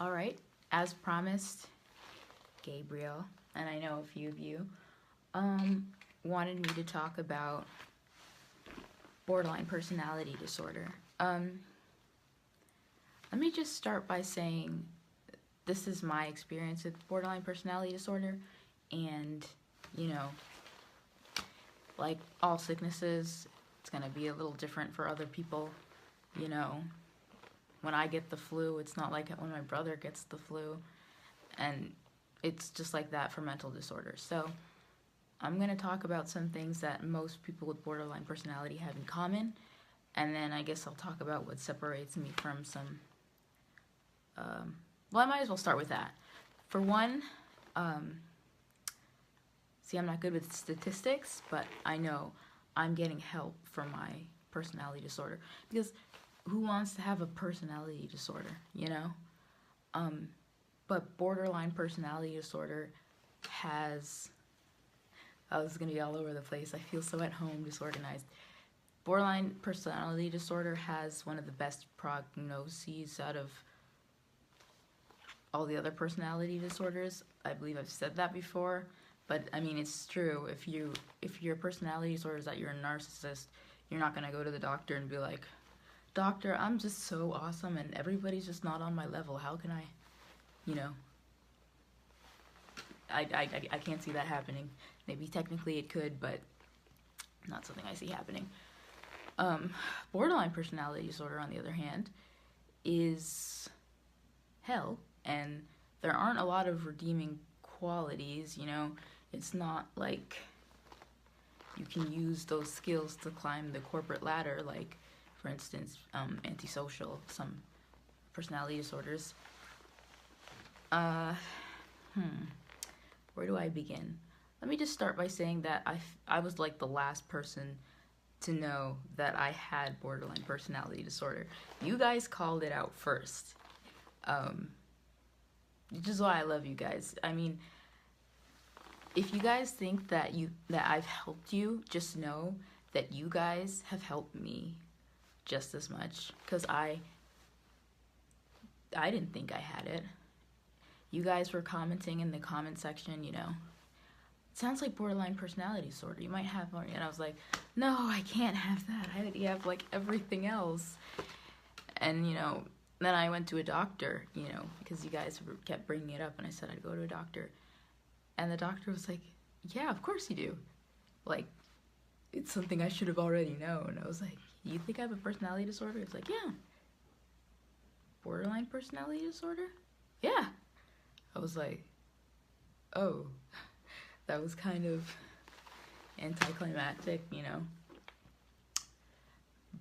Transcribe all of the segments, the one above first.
All right, as promised, Gabriel, and I know a few of you, wanted me to talk about borderline personality disorder. Let me just start by saying this is my experience with borderline personality disorder, and you know, like all sicknesses, it's gonna be a little different for other people. You know, when I get the flu, it's not like when my brother gets the flu, and it's just like that for mental disorders. So, I'm going to talk about some things that most people with borderline personality have in common, and then I guess I'll talk about what separates me from some. Well, I might as well start with that. For one, see, I'm not good with statistics, but I know I'm getting help for my personality disorder because who wants to have a personality disorder, you know? But borderline personality disorder has, oh, this is going to be all over the place. I feel so at home, disorganized. Borderline personality disorder has one of the best prognoses out of all the other personality disorders. I believe I've said that before, but I mean it's true. If your personality disorder is that you're a narcissist, you're not going to go to the doctor and be like, "Doctor, I'm just so awesome and everybody's just not on my level. How can I, you know, I can't see that happening. Maybe technically it could, but not something I see happening." Borderline personality disorder, on the other hand, is hell, and there aren't a lot of redeeming qualities, you know. It's not like you can use those skills to climb the corporate ladder, like, for instance, antisocial, some personality disorders. Where do I begin? Let me just start by saying that I was like the last person to know that I had borderline personality disorder. You guys called it out first. Which is why I love you guys. I mean, if you guys think that I've helped you, just know that you guys have helped me just as much, because I didn't think I had it. You guys were commenting in the comment section, you know, it sounds like borderline personality disorder. You might have more. And I was like, no, I can't have that. I already have like everything else. And, you know, then I went to a doctor, you know, because you guys kept bringing it up, and I said I'd go to a doctor. And the doctor was like, yeah, of course you do. Like, it's something I should have already known. I was like, you think I have a personality disorder? It's like, yeah. Borderline personality disorder? Yeah. I was like, oh, that was kind of anticlimactic, you know.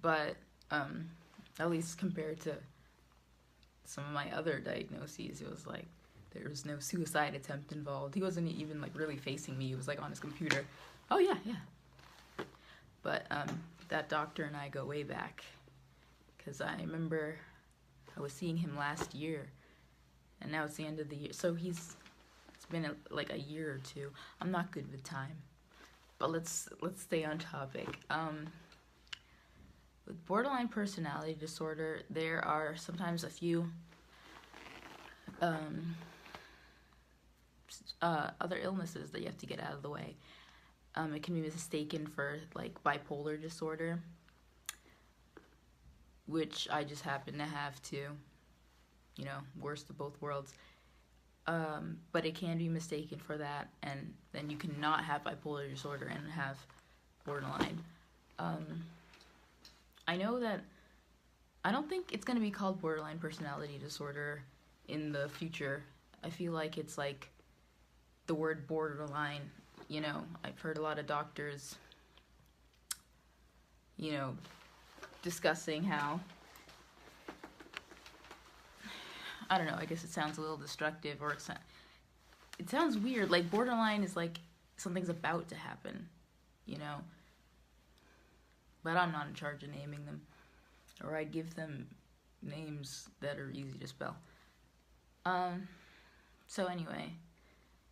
But at least compared to some of my other diagnoses, it was like there was no suicide attempt involved. He wasn't even like really facing me. He was like on his computer. Oh yeah. But that doctor and I go way back, because I remember I was seeing him last year, and now it's the end of the year. So it's been like a year or two. I'm not good with time, but let's stay on topic. With borderline personality disorder, there are sometimes a few other illnesses that you have to get out of the way. It can be mistaken for like bipolar disorder, which I just happen to have too. You know, worst of both worlds. But it can be mistaken for that, and then you cannot have bipolar disorder and have borderline. I know that I don't think it's going to be called borderline personality disorder in the future. I feel like it's like the word borderline, you know. I've heard a lot of doctors, you know, discussing how, I don't know, I guess it sounds a little destructive, or it sounds weird. Like borderline is like something's about to happen, you know. But I'm not in charge of naming them, or I give them names that are easy to spell. So anyway,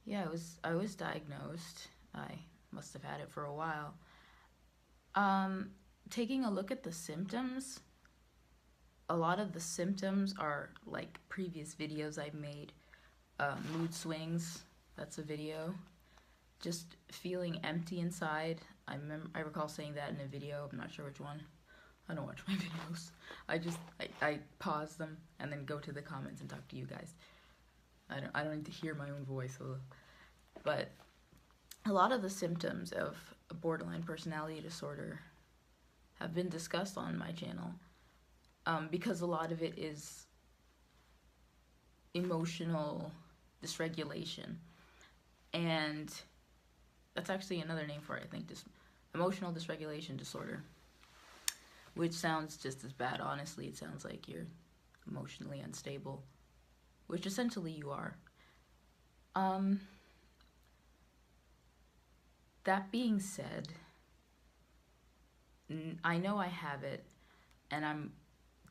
yeah, I was diagnosed. I must have had it for a while. Taking a look at the symptoms, a lot of the symptoms are like previous videos I've made. Mood swings, that's a video. Just feeling empty inside. I recall saying that in a video. I'm not sure which one. I don't watch my videos. I pause them and then go to the comments and talk to you guys. I don't need to hear my own voice. But a lot of the symptoms of a borderline personality disorder have been discussed on my channel, because a lot of it is emotional dysregulation, and that's actually another name for it, I think, just emotional dysregulation disorder, which sounds just as bad. Honestly, it sounds like you're emotionally unstable, which essentially you are. That being said, I know I have it, and I'm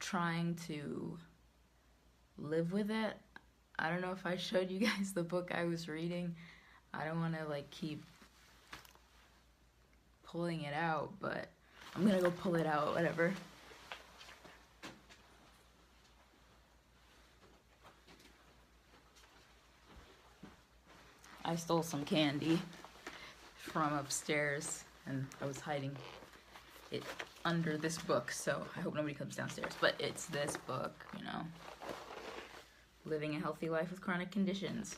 trying to live with it. I don't know if I showed you guys the book I was reading. I don't want to like keep pulling it out, but I'm gonna go pull it out, whatever. I stole some candy from upstairs, and I was hiding it under this book, so I hope nobody comes downstairs. But it's this book, you know, Living a Healthy Life with Chronic Conditions.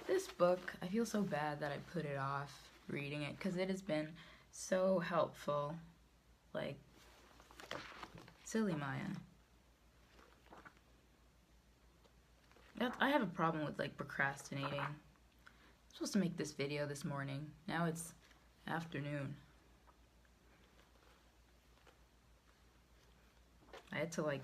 This book, I feel so bad that I put it off reading it, because it has been so helpful. Like, silly Maya. I have a problem with like procrastinating. I'm supposed to make this video this morning. Now it's afternoon. I had to like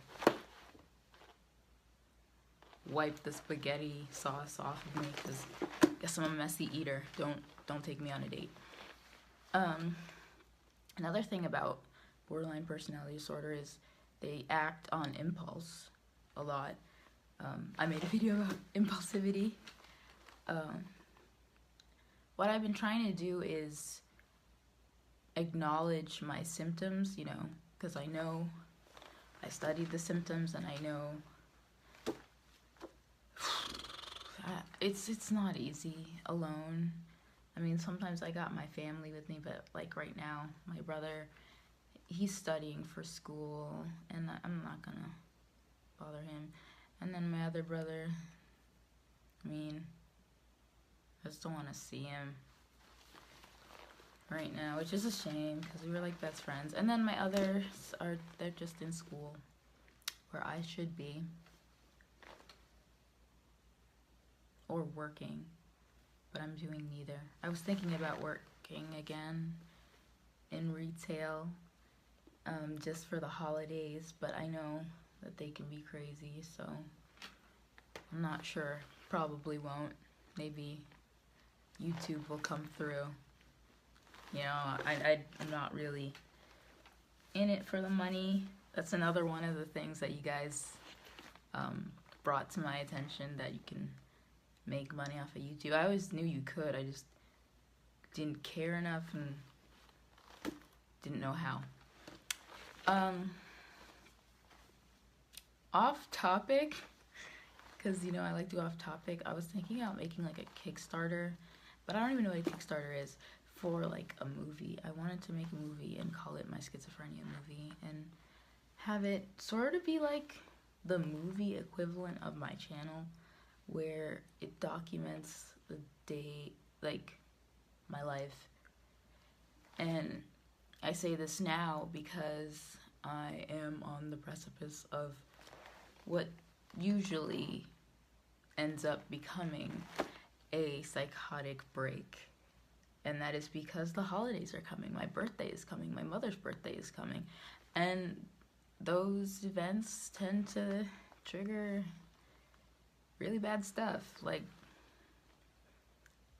wipe the spaghetti sauce off of me because I guess I'm a messy eater. Don't take me on a date. Another thing about borderline personality disorder is they act on impulse a lot. I made a video about impulsivity. What I've been trying to do is acknowledge my symptoms, you know, because I know I studied the symptoms, and I know it's not easy alone. I mean, sometimes I got my family with me, but like right now, my brother, he's studying for school, and I'm not gonna bother him. And then my other brother, I mean, I just don't want to see him right now, which is a shame because we were like best friends. And then my others they're just in school where I should be, or working, but I'm doing neither. I was thinking about working again in retail, just for the holidays, but I know that they can be crazy, so I'm not sure. Probably won't. Maybe YouTube will come through. You know, I'm not really in it for the money. That's another one of the things that you guys brought to my attention, that you can make money off of YouTube. I always knew you could. I just didn't care enough and didn't know how. Off topic, because you know I like to go off topic. I was thinking about making like a Kickstarter, but I don't even know what a Kickstarter is, for like a movie. I wanted to make a movie and call it my schizophrenia movie, and have it sort of be like the movie equivalent of my channel, where it documents the day, like my life. And I say this now because I am on the precipice of what usually ends up becoming a psychotic break. And that is because the holidays are coming. My birthday is coming. My mother's birthday is coming. And those events tend to trigger really bad stuff, like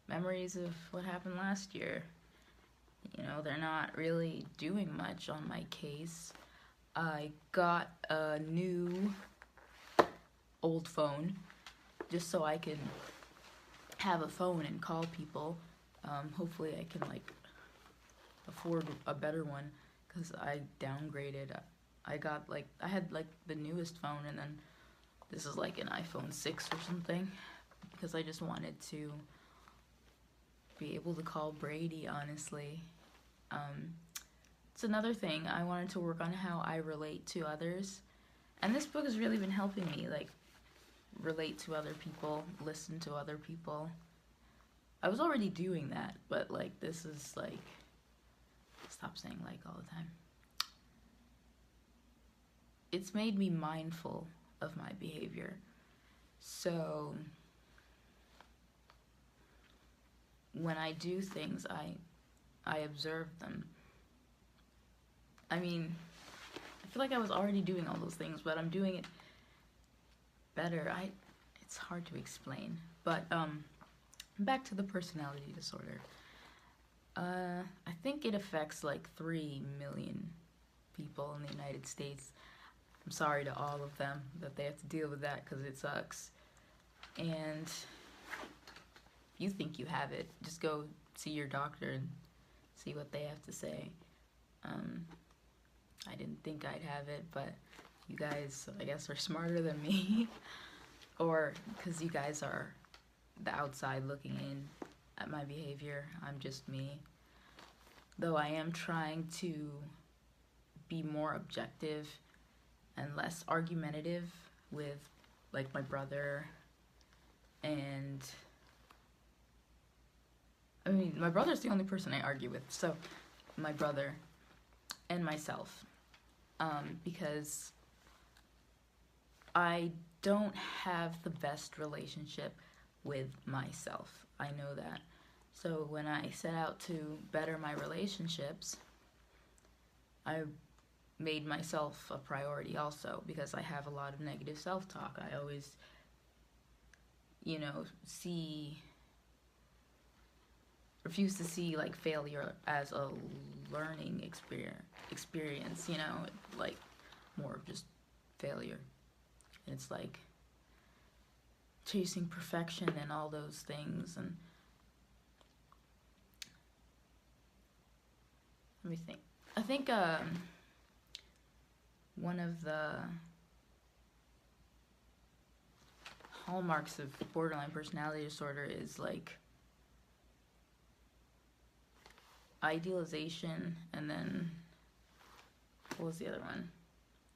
memories of what happened last year. You know, they're not really doing much on my case. I got a new old phone just so I can have a phone and call people. Hopefully I can like afford a better one, because I downgraded I had like the newest phone, and then this is like an iPhone 6 or something, because I just wanted to be able to call Brady, honestly. It's another thing. I wanted to work on how I relate to others. And this book has really been helping me, like, relate to other people, listen to other people. I was already doing that, but, like, this is, like, stop saying like all the time. It's made me mindful of my behavior. So, when I do things, I observe them. I mean, I feel like I was already doing all those things, but I'm doing it better. It's hard to explain. But back to the personality disorder. I think it affects like 3 million people in the United States. I'm sorry to all of them that they have to deal with that, because it sucks. And if you think you have it, just go see your doctor and see what they have to say. I didn't think I'd have it, but you guys, I guess, are smarter than me. Or because you guys are the outside looking in at my behavior. I'm just me. Though I am trying to be more objective and less argumentative with, like, my brother. And I mean, my brother's the only person I argue with. So my brother and myself. Because I don't have the best relationship with myself. I know that. So when I set out to better my relationships, I made myself a priority also, because I have a lot of negative self-talk. I always, refuse to see like failure as a learning experience, like more of just failure. And it's like chasing perfection and all those things. And let me think. I think one of the hallmarks of borderline personality disorder is like idealization, and then what was the other one?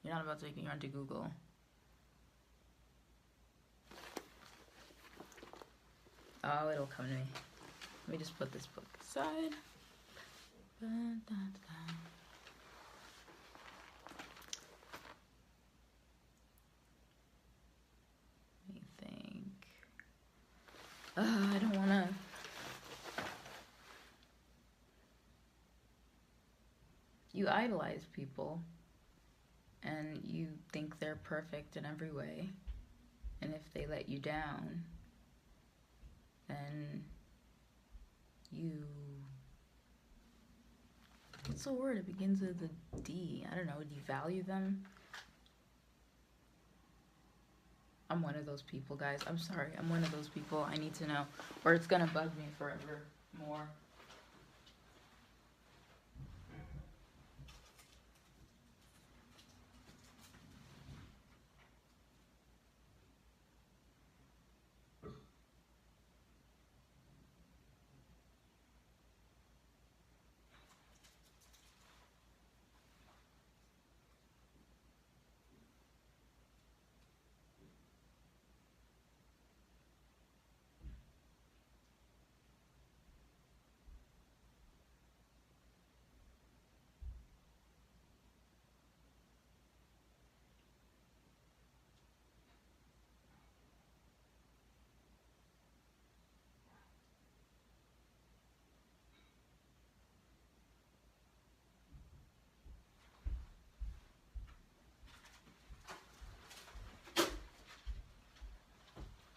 You're not about to take me on to Google. Oh, it'll come to me. Let me just put this book aside. Let me think. I don't want to. You idolize people, and you think they're perfect in every way, and if they let you down, then you... What's the word? It begins with a D. I don't know. Devalue them? I'm one of those people, guys. I'm sorry. I'm one of those people. I need to know, or it's gonna bug me forever more.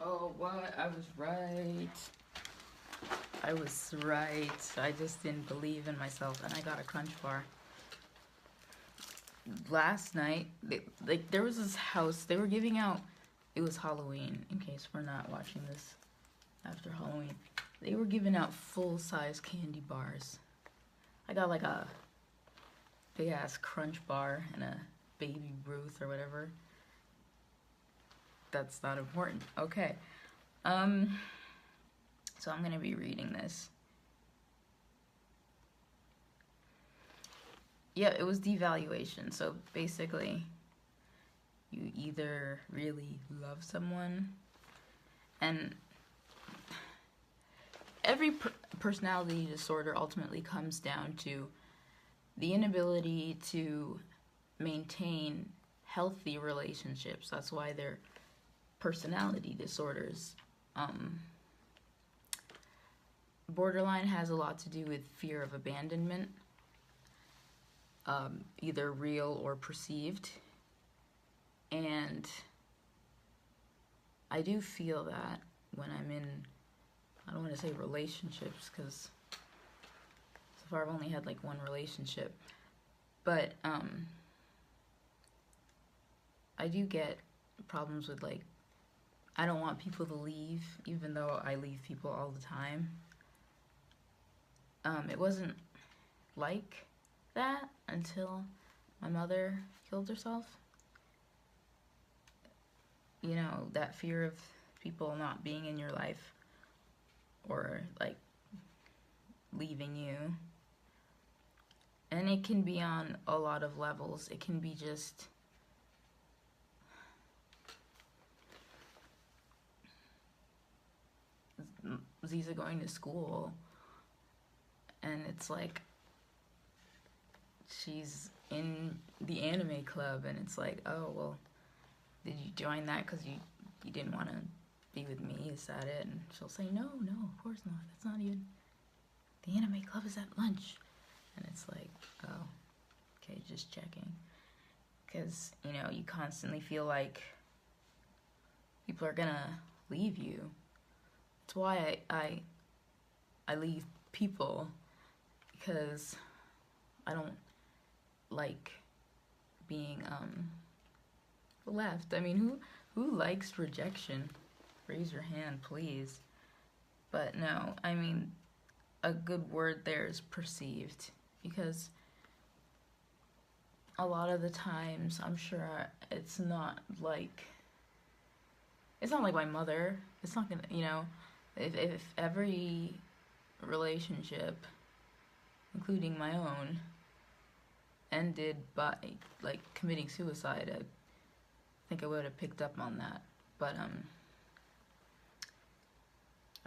Oh, what? I was right. I was right. I just didn't believe in myself, and I got a Crunch Bar. Last night, there was this house, they were giving out, it was Halloween, in case we're not watching this after Halloween. They were giving out full-size candy bars. I got like a big-ass Crunch Bar and a Baby Ruth or whatever. That's not important. Okay. So I'm gonna be reading this. Yeah, it was devaluation. So basically, you either really love someone, and every personality disorder ultimately comes down to the inability to maintain healthy relationships. That's why they're personality disorders. Borderline has a lot to do with fear of abandonment, either real or perceived. And I do feel that when I'm in, I don't want to say relationships, because so far I've only had like one relationship, but I do get problems with, like, I don't want people to leave, even though I leave people all the time. It wasn't like that until my mother killed herself. You know, that fear of people not being in your life or, like, leaving you. And it can be on a lot of levels. It can be just Ziza going to school, and it's like she's in the anime club, and it's like, oh, well, did you join that because you didn't want to be with me? Is that it? And she'll say, no, of course not. That's not even, the anime club is at lunch. And it's like, oh, okay, just checking. Because, you know, you constantly feel like people are gonna leave you. That's why I leave people, because I don't like being left. I mean, who likes rejection? Raise your hand, please. But no, I mean, a good word there is perceived, because a lot of the times, I'm sure it's not like my mother. It's not gonna, you know, if every relationship, including my own, ended by, like, committing suicide, I think I would have picked up on that. But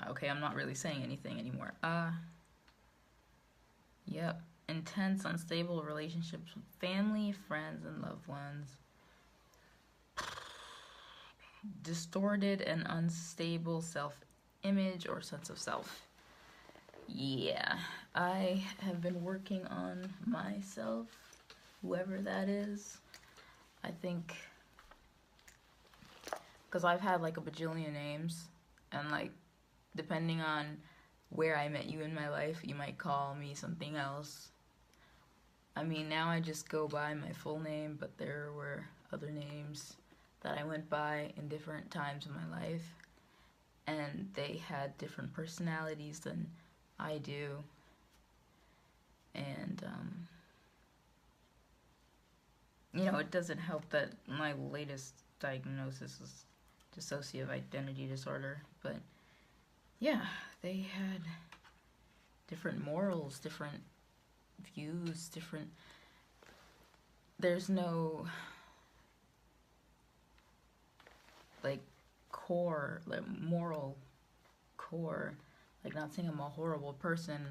okay, I'm not really saying anything anymore. Yep. Intense, unstable relationships with family, friends, and loved ones. Distorted and unstable self-image or sense of self. Yeah, I have been working on myself, whoever that is. I think, because I've had like a bajillion names, and, like, depending on where I met you in my life, you might call me something else. I mean, now I just go by my full name, but there were other names that I went by in different times of my life, and they had different personalities than I do. And you know, it doesn't help that my latest diagnosis is dissociative identity disorder, but yeah, they had different morals, different views, different, there's no, like, core, like, moral core. Like, not saying I'm a horrible person,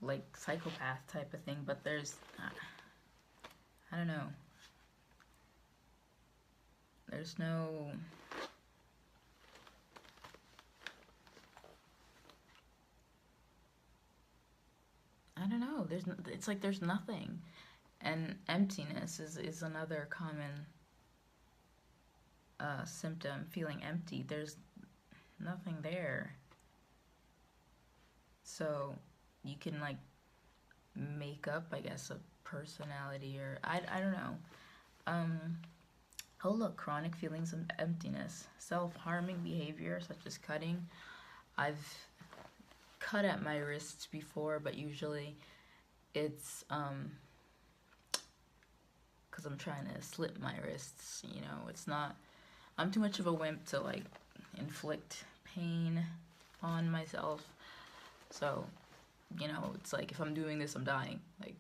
like, psychopath type of thing, but there's, I don't know, there's no, I don't know, it's like there's nothing. And emptiness is another common symptom, feeling empty. There's nothing there. So you can, like, make up, I guess, a personality, or I don't know. Oh, look, chronic feelings of emptiness. Self-harming behavior, such as cutting. I've cut at my wrists before, but usually it's because I'm trying to slit my wrists. You know, it's not. I'm too much of a wimp to like inflict pain on myself. So, you know, it's like if I'm doing this, I'm dying. Like,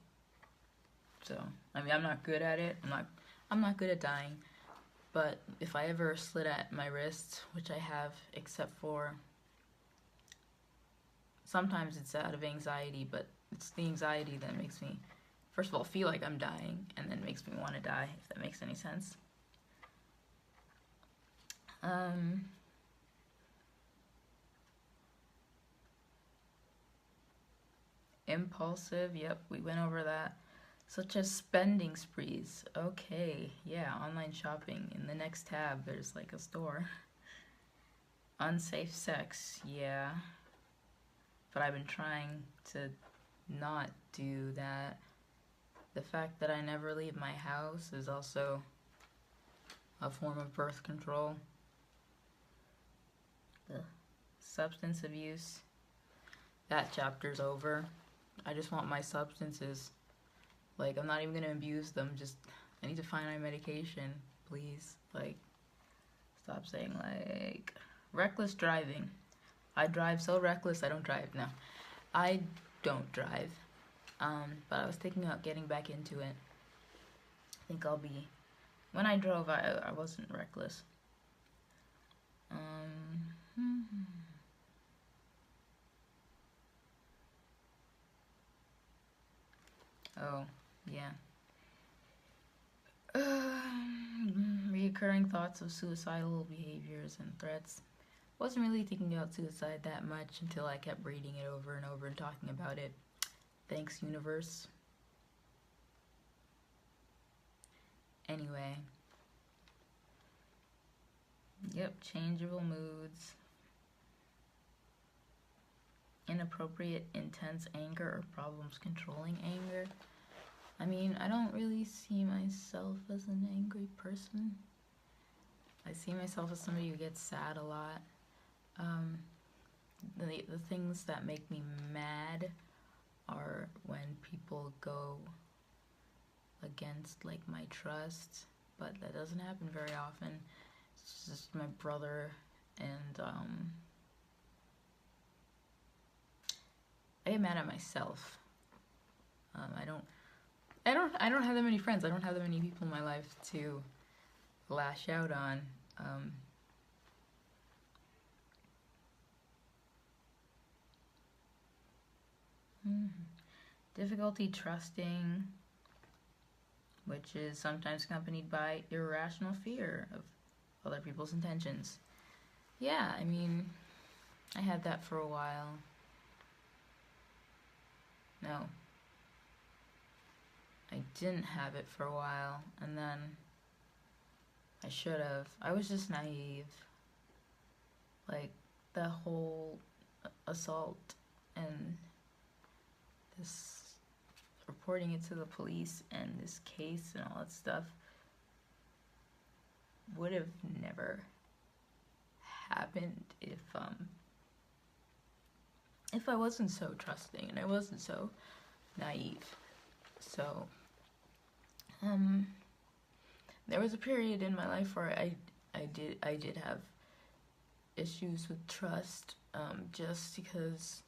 so I mean, I'm not good at it. I'm not good at dying. But if I ever slit at my wrists, which I have, except for sometimes it's out of anxiety, but it's the anxiety that makes me, first of all, feel like I'm dying, and then makes me want to die, if that makes any sense. Impulsive, yep, we went over that. Such as spending sprees. Okay, yeah, online shopping. In the next tab, there's like a store. Unsafe sex, yeah. But I've been trying to not do that. The fact that I never leave my house is also a form of birth control. The substance abuse. That chapter's over. I just want my substances. Like, I'm not even gonna abuse them. Just, I need to find my medication, please. Like, stop saying, like, reckless driving. I drive so reckless, I don't drive. No, I don't drive. But I was thinking about getting back into it. I think I'll be. When I drove, I wasn't reckless. Oh, yeah. Reoccurring thoughts of suicidal behaviors and threats. Wasn't really thinking about suicide that much until I kept reading it over and over and talking about it. Thanks, universe. Anyway. Yep, changeable moods. Inappropriate, intense anger or problems controlling anger. I mean, I don't really see myself as an angry person. I see myself as somebody who gets sad a lot. The things that make me mad are when people go against like my trust, but that doesn't happen very often. It's just my brother and I get mad at myself. I don't have that many friends. I don't have that many people in my life to lash out on. Difficulty trusting, which is sometimes accompanied by irrational fear of other people's intentions. Yeah, I mean, I had that for a while. No. I didn't have it for a while, and then I should have. I was just naive. Like, the whole assault and this reporting it to the police and this case and all that stuff would have never happened if I wasn't so trusting and I wasn't so naive. So there was a period in my life where I did have issues with trust, just because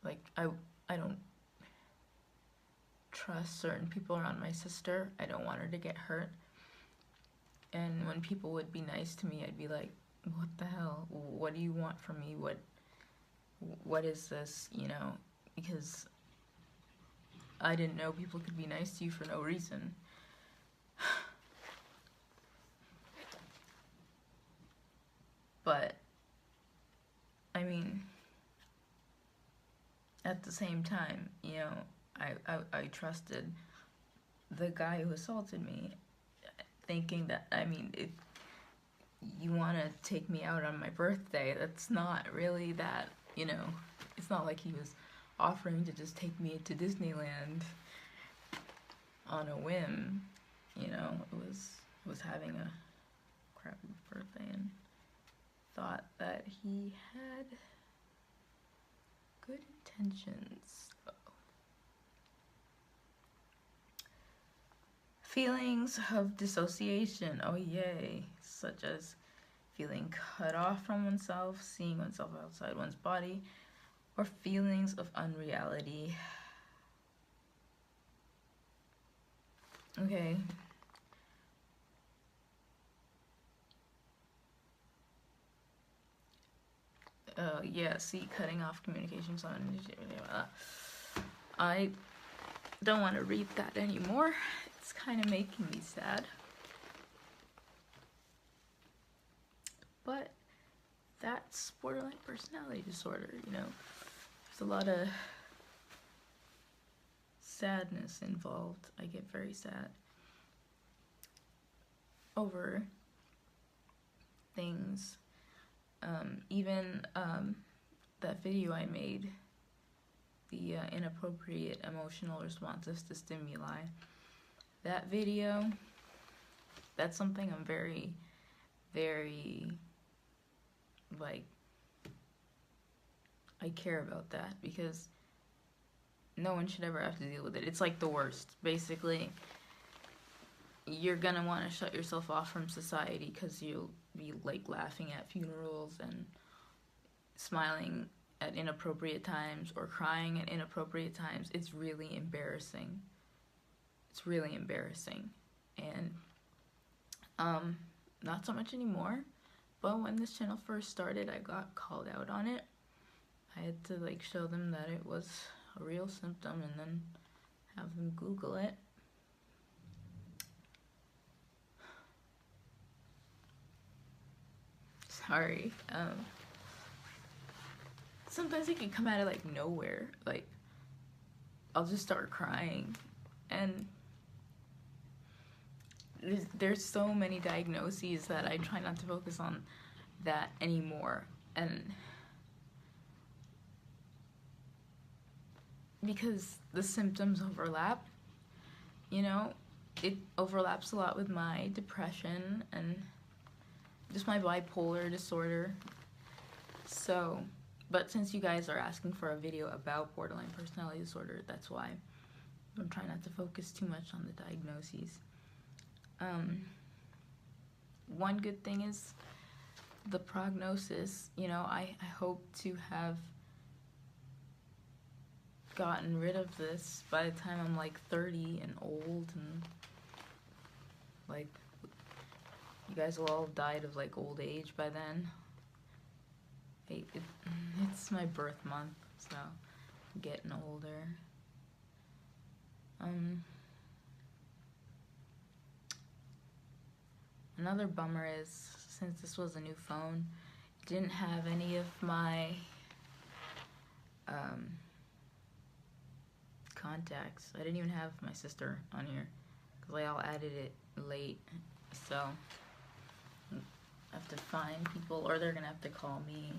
like I don't trust certain people around my sister. I don't want her to get hurt. And when people would be nice to me, I'd be like, what the hell? What do you want from me? What is this? You know, because I didn't know people could be nice to you for no reason. But, I mean, at the same time, you know, I trusted the guy who assaulted me, thinking that, I mean, if you want to take me out on my birthday, that's not really that, you know, it's not like he was offering to just take me to Disneyland on a whim, you know. It was having a crappy birthday and thought that he had good intentions. Feelings of dissociation, oh yay, such as feeling cut off from oneself, seeing oneself outside one's body, or feelings of unreality. Okay. Yeah, see, cutting off communications on. I don't want to read that anymore. It's kind of making me sad. But that's borderline personality disorder, you know. There's a lot of sadness involved. I get very sad over things. Even that video I made, the inappropriate emotional responses to stimuli, that video, that's something I'm very, very, like, I care about that because no one should ever have to deal with it. It's like the worst. Basically, you're gonna want to shut yourself off from society because you'll be like laughing at funerals and smiling at inappropriate times or crying at inappropriate times. It's really embarrassing. It's really embarrassing. And not so much anymore, but when this channel first started, I got called out on it. I had to like show them that it was a real symptom and then have them Google it. Sorry. Sometimes it can come out of like nowhere. Like, I'll just start crying, and there's so many diagnoses that I try not to focus on that anymore, and because the symptoms overlap, you know, it overlaps a lot with my depression and just my bipolar disorder. So, but since you guys are asking for a video about borderline personality disorder, that's why I'm trying not to focus too much on the diagnoses. One good thing is the prognosis. You know, I hope to have gotten rid of this by the time I'm like 30 and old, and like you guys will all have died of like old age by then. It's my birth month, so I'm getting older. Another bummer is, since this was a new phone, it didn't have any of my contacts. I didn't even have my sister on here because I all added it late, so I have to find people, or they're gonna have to call me.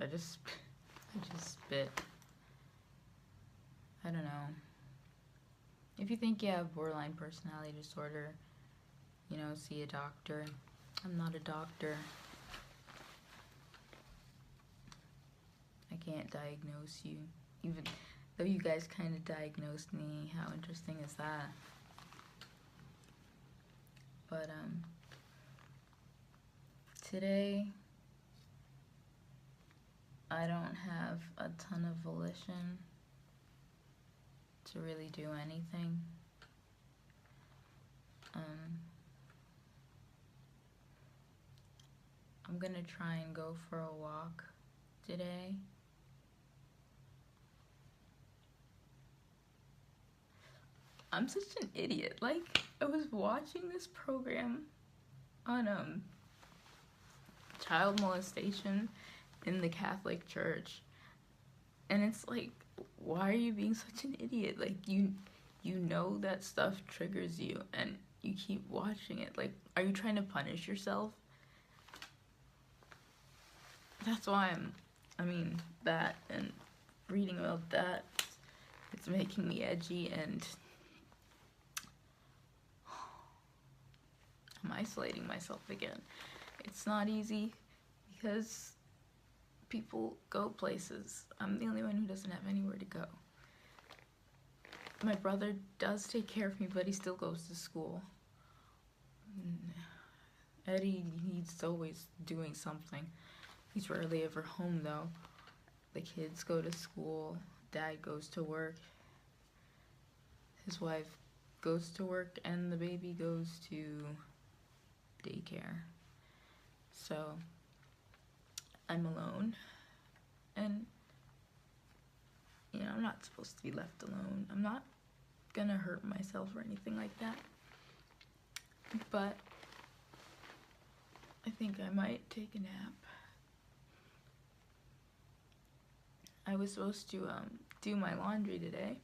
I just spit. I don't know. If you think you have borderline personality disorder, you know, see a doctor. I'm not a doctor. I can't diagnose you, even though you guys kind of diagnosed me. How interesting is that? But today I don't have a ton of volition to really do anything. I'm gonna try and go for a walk today. I'm such an idiot. Like, I was watching this program on child molestation in the Catholic Church, and it's like, why are you being such an idiot? Like, you know that stuff triggers you and you keep watching it. Like, are you trying to punish yourself? That's why I mean, that and reading about that, it's making me edgy, and I'm isolating myself again. It's not easy because people go places. I'm the only one who doesn't have anywhere to go. My brother does take care of me, but he still goes to school. Eddie, he's always doing something. He's rarely ever home though. The kids go to school, Dad goes to work, his wife goes to work, and the baby goes to daycare. So I'm alone, and I'm not supposed to be left alone. I'm not gonna hurt myself or anything like that, but I think I might take a nap. I was supposed to do my laundry today.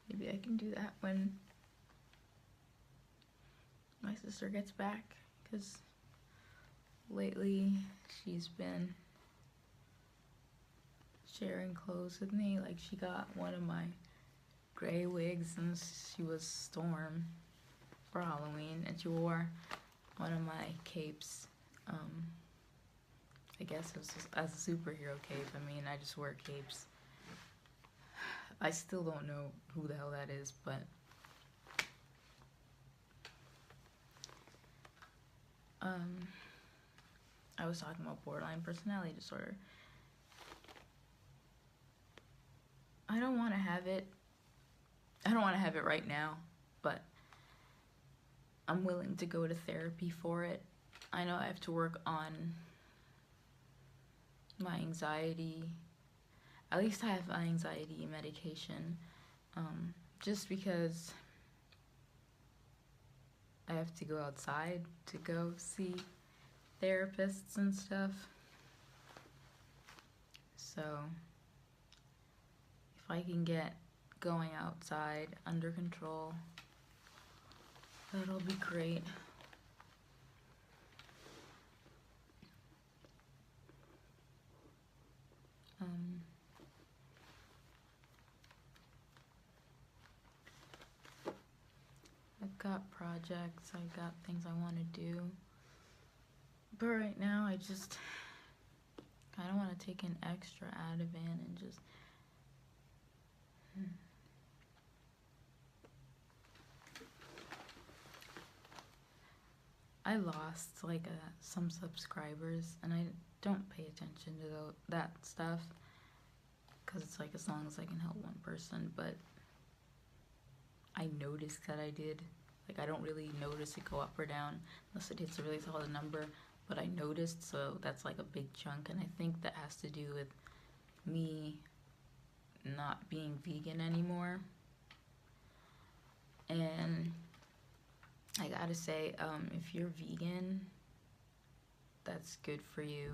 Maybe I can do that when my sister gets back, because lately she's been sharing clothes with me. Like, she got one of my gray wigs and she was Storm for Halloween, and she wore one of my capes. I guess it was as a superhero cape. I mean, I just wear capes. I still don't know who the hell that is, but I was talking about borderline personality disorder. I don't want to have it. I don't want to have it right now, but I'm willing to go to therapy for it. I know I have to work on my anxiety. At least I have anxiety medication, just because I have to go outside to go see therapists and stuff. So if I can get going outside under control, that'll be great. I've got projects, I've got things I want to do, but right now I just kind of want to take an extra Ativan and just I lost like some subscribers, and I don't pay attention to that stuff, because it's like as long as I can help one person, but I noticed that I did. Like, I don't really notice it go up or down unless it hits a really solid number, but I noticed, so that's like a big chunk, and I think that has to do with me not being vegan anymore. And I gotta say, if you're vegan, that's good for you.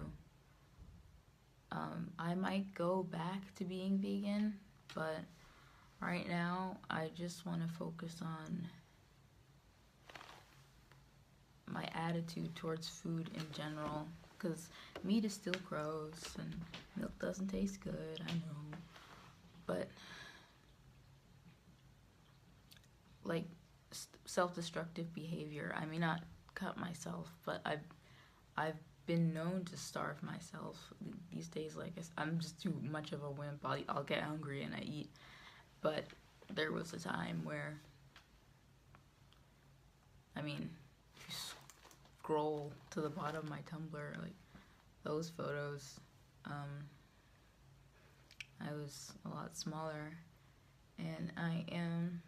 I might go back to being vegan, but right now I just want to focus on my attitude towards food in general, because meat is still gross and milk doesn't taste good, I know, but like self-destructive behavior, I may not cut myself, but I've been known to starve myself these days. Like, I'm just too much of a wimp. I'll get hungry and I eat, but there was a time where, I mean, if you scroll to the bottom of my Tumblr, like those photos, I was a lot smaller, and I'm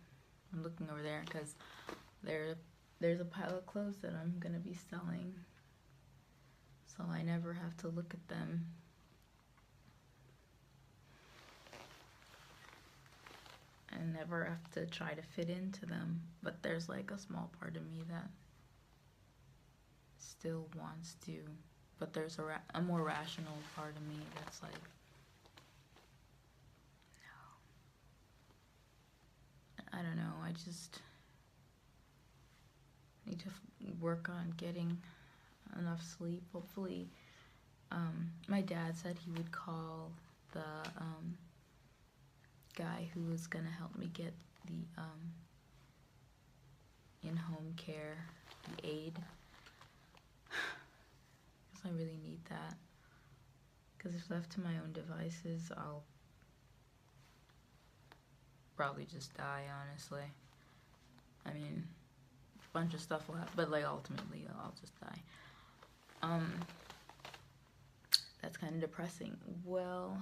looking over there because there's a pile of clothes that I'm gonna be selling, so I never have to look at them. And never have to try to fit into them, but there's like a small part of me that still wants to, but there's a more rational part of me that's like, no. I don't know, I just need to work on getting enough sleep. Hopefully, my dad said he would call the guy who was gonna help me get the in-home care, the aid, because I really need that, Because if left to my own devices, I'll probably just die, honestly. I mean, a bunch of stuff will happen, but like ultimately I'll just die. That's kind of depressing. Well,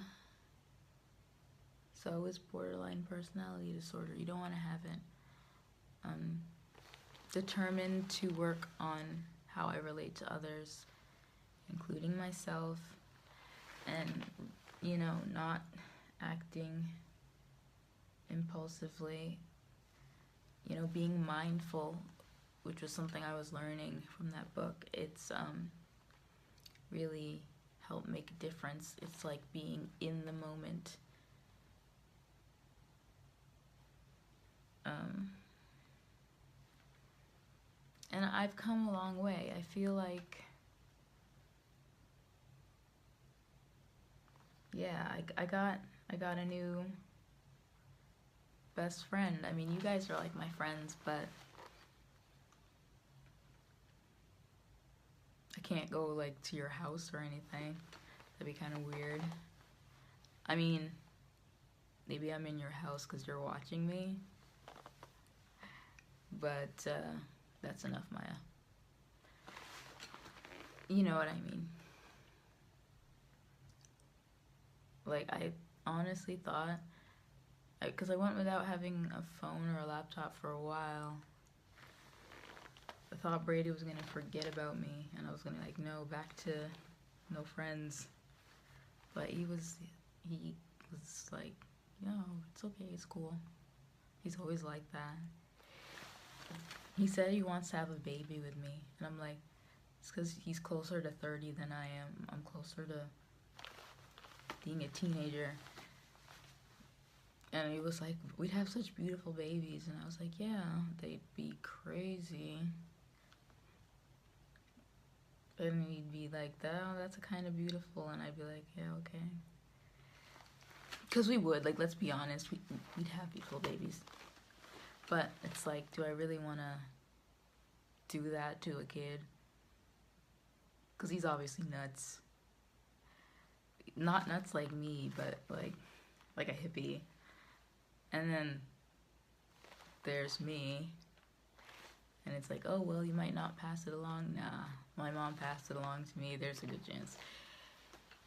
so is borderline personality disorder. You don't want to have it. Determined to work on how I relate to others, including myself, and, you know, not acting impulsively, you know, being mindful, which was something I was learning from that book. It's really helped make a difference. It's like being in the moment. And I've come a long way. I feel like, yeah, I got a new best friend. I mean, you guys are like my friends, but I can't go like to your house or anything. That'd be kind of weird. I mean, maybe I'm in your house because you're watching me, but that's enough, Maya. You know what I mean. Like, I honestly thought, because I went without having a phone or a laptop for a while, I thought Brady was gonna forget about me, and I was gonna like, no, back to no friends. But he was like, no, it's okay, it's cool. He's always like that. He said he wants to have a baby with me, and I'm like, it's because he's closer to 30 than I am. I'm closer to being a teenager. And he was like, we'd have such beautiful babies, and I was like, yeah, they'd be crazy. And he'd be like, oh, that's a kind of beautiful, and I'd be like, yeah, okay. Because we would, like, let's be honest, we'd have beautiful babies. But it's like, do I really want to do that to a kid? Because he's obviously nuts. Not nuts like me, but like a hippie. And then there's me. And it's like, oh, well, you might not pass it along. Nah, my mom passed it along to me. There's a good chance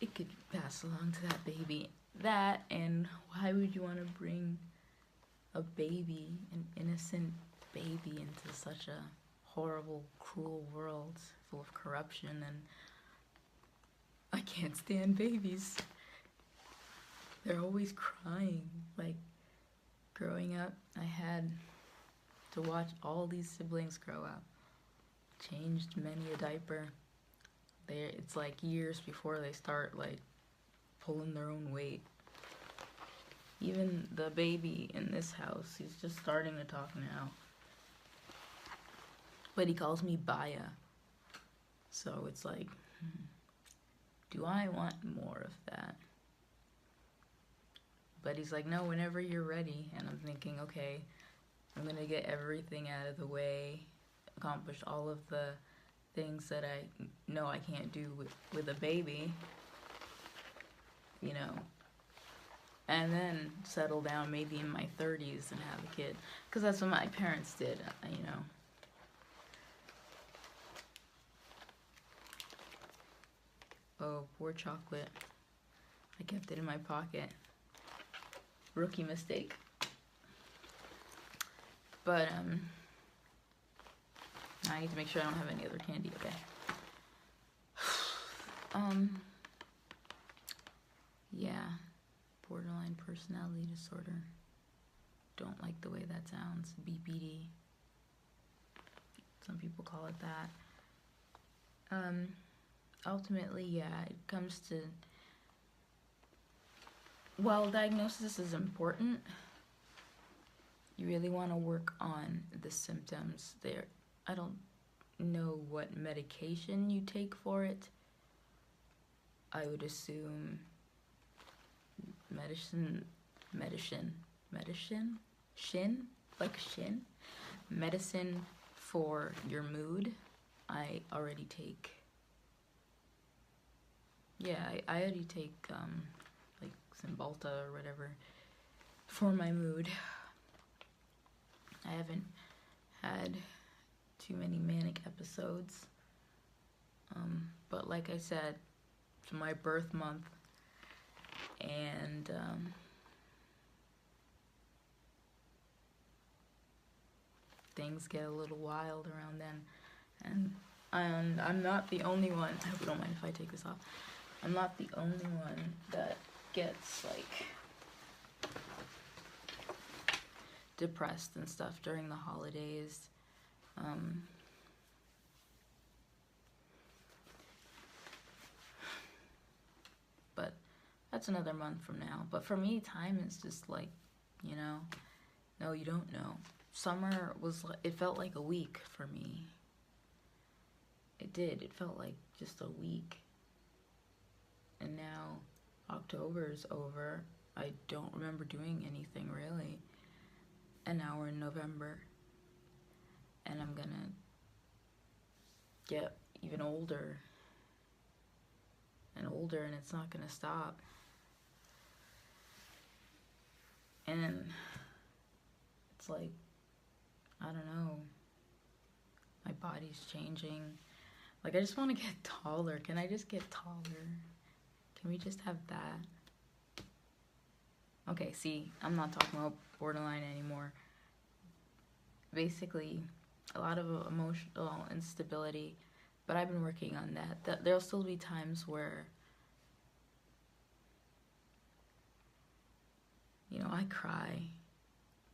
it could pass along to that baby. That, and why would you want to bring a baby, an innocent baby, into such a horrible, cruel world full of corruption? And I can't stand babies. They're always crying. Like, growing up, I had to watch all these siblings grow up. Changed many a diaper. It's like years before they start, like, pulling their own weight. Even the baby in this house, he's just starting to talk now. But he calls me Baya. So it's like, do I want more of that? But he's like, no, whenever you're ready. And I'm thinking, okay, I'm gonna get everything out of the way, accomplish all of the things that I know I can't do with a baby, you know, and then settle down maybe in my 30s and have a kid, because that's what my parents did, you know. Oh, poor chocolate. I kept it in my pocket. Rookie mistake. But, I need to make sure I don't have any other candy, okay? Yeah, borderline personality disorder. Don't like the way that sounds. BPD. Some people call it that. Ultimately, yeah, it comes to, while diagnosis is important, you really want to work on the symptoms there. I don't know what medication you take for it. I would assume medicine, medicine for your mood. I already take yeah, I already take like Cymbalta or whatever for my mood. I haven't had too many manic episodes. But like I said, it's my birth month, and things get a little wild around then. And I'm not the only one. I hope you don't mind if I take this off. I'm not the only one that gets like depressed and stuff during the holidays. But that's another month from now. But for me, time is just like, you know, no, you don't know. Summer was, it felt like a week for me. It did. It felt like just a week. And now October's over. I don't remember doing anything really. And now we're in November. And I'm gonna get even older and older, and it's not gonna stop. And it's like, I don't know, my body's changing. Like, I just want to get taller. Can I just get taller? Can we just have that? Okay, see, I'm not talking about borderline anymore. Basically, a lot of emotional instability, but I've been working on that. There'll still be times where, you know, I cry,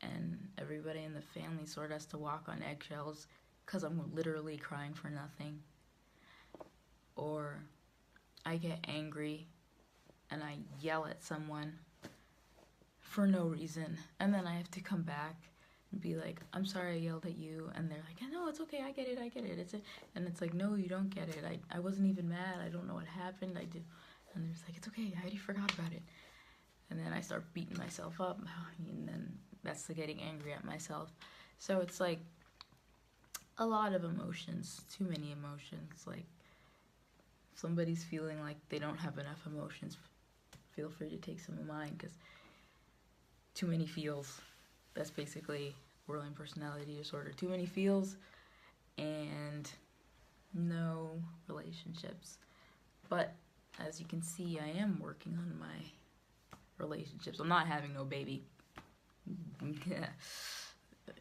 and everybody in the family sort of has to walk on eggshells because I'm literally crying for nothing. Or I get angry and I yell at someone for no reason, and then I have to come back and be like, I'm sorry I yelled at you, and they're like, no, it's okay, I get it, and it's like, no, you don't get it, I wasn't even mad, I don't know what happened, I did, and they're just like, it's okay, I already forgot about it, and then I start beating myself up, and then that's the getting angry at myself. So it's like a lot of emotions, too many emotions. Like, if somebody's feeling like they don't have enough emotions, feel free to take some of mine, because too many feels. That's basically borderline personality disorder. Too many feels and no relationships. But as you can see, I am working on my relationships. I'm not having no baby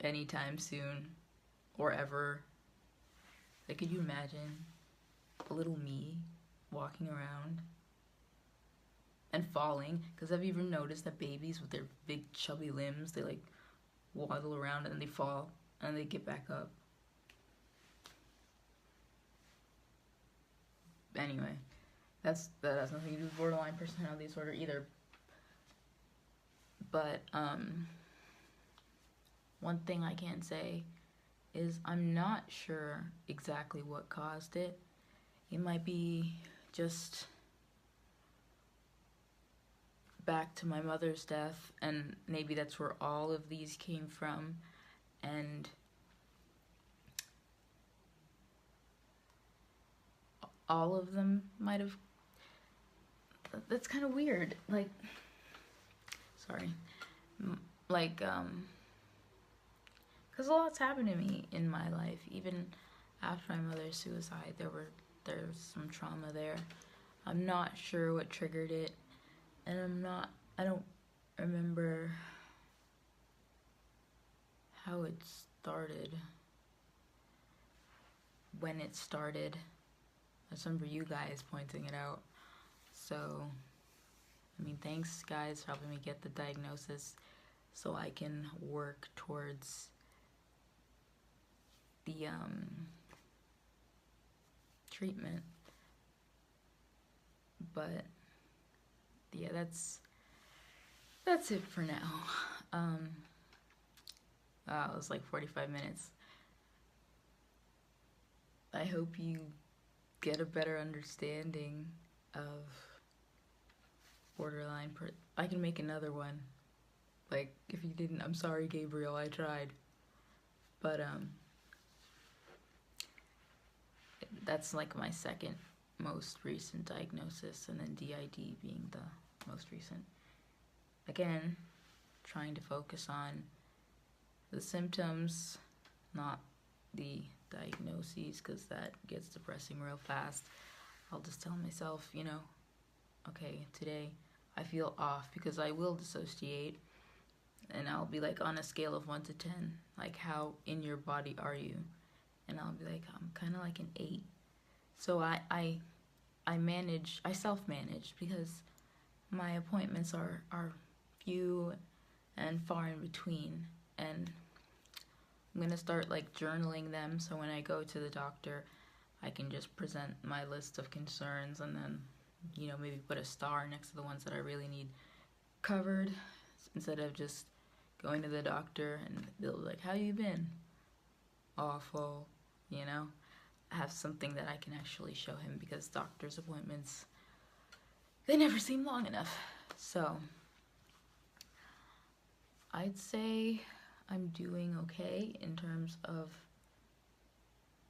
anytime soon or ever. Like, could you imagine a little me walking around and falling? Because have you ever noticed that babies with their big chubby limbs, they like waddle around and then they fall and they get back up? Anyway, that has nothing to do with borderline personality disorder either. But one thing I can say is I'm not sure exactly what caused it. It might be just back to my mother's death, and maybe that's where all of these came from, and all of them might have. That's kind of weird. Like, sorry. Like, because a lot's happened to me in my life. Even after my mother's suicide, there's some trauma there. I'm not sure what triggered it, and I don't remember how it started, when it started. I just remember you guys pointing it out. So, I mean, thanks guys for helping me get the diagnosis so I can work towards the treatment. But yeah, that's it for now. Wow, it was like 45 minutes. I hope you get a better understanding of borderline. I can make another one. Like, if you didn't, I'm sorry, Gabriel, I tried. But that's like my second most recent diagnosis, and then DID being the most recent. Again, trying to focus on the symptoms, not the diagnoses, because that gets depressing real fast. I'll just tell myself, you know, okay, today I feel off, because I will dissociate, and I'll be like, on a scale of 1 to 10, like, how in your body are you? And I'll be like, I'm kind of like an 8. So I self-manage, because my appointments are few and far in between, and I'm gonna start like journaling them, so when I go to the doctor, I can just present my list of concerns, and then, you know, maybe put a star next to the ones that I really need covered, instead of just going to the doctor and they'll be like, how you been? Awful, you know? I have something that I can actually show him, because doctor's appointments, they never seem long enough. So I'd say I'm doing okay in terms of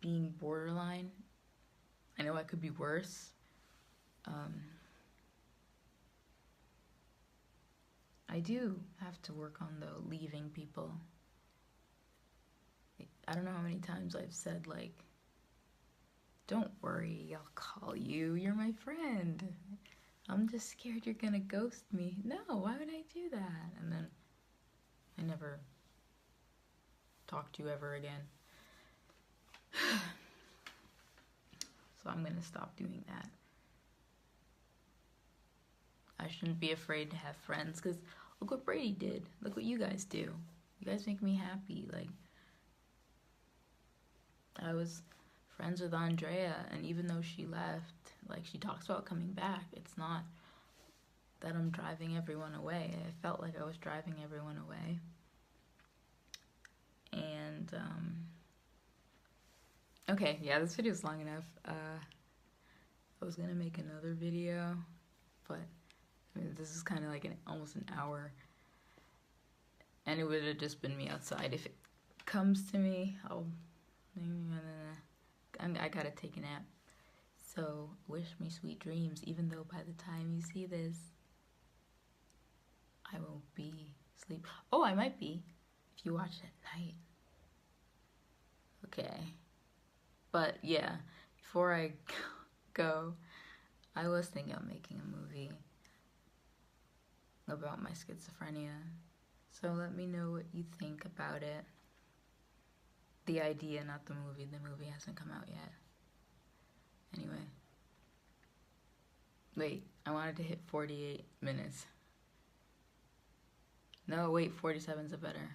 being borderline. I know I could be worse. I do have to work on the leaving people. I don't know how many times I've said, like, don't worry, I'll call you, you're my friend. I'm just scared you're gonna ghost me. No, why would I do that? And then I never talk to you ever again. So I'm gonna stop doing that. I shouldn't be afraid to have friends, because look what Brady did. Look what you guys do. You guys make me happy. Like, I was friends with Andrea, and even though she left, like, she talks about coming back. It's not that I'm driving everyone away. I felt like I was driving everyone away. And, okay, yeah, this video is long enough. I was gonna make another video, but I mean, this is kind of like almost an hour, and it would have just been me outside. If it comes to me, I gotta take a nap. So wish me sweet dreams, even though by the time you see this, I won't be asleep. Oh, I might be, if you watch it at night. Okay. But yeah, before I go, I was thinking of making a movie about my schizophrenia. So let me know what you think about it. The idea, not the movie. The movie hasn't come out yet. Anyway. Wait, I wanted to hit 48 minutes. No, wait, 47's a better.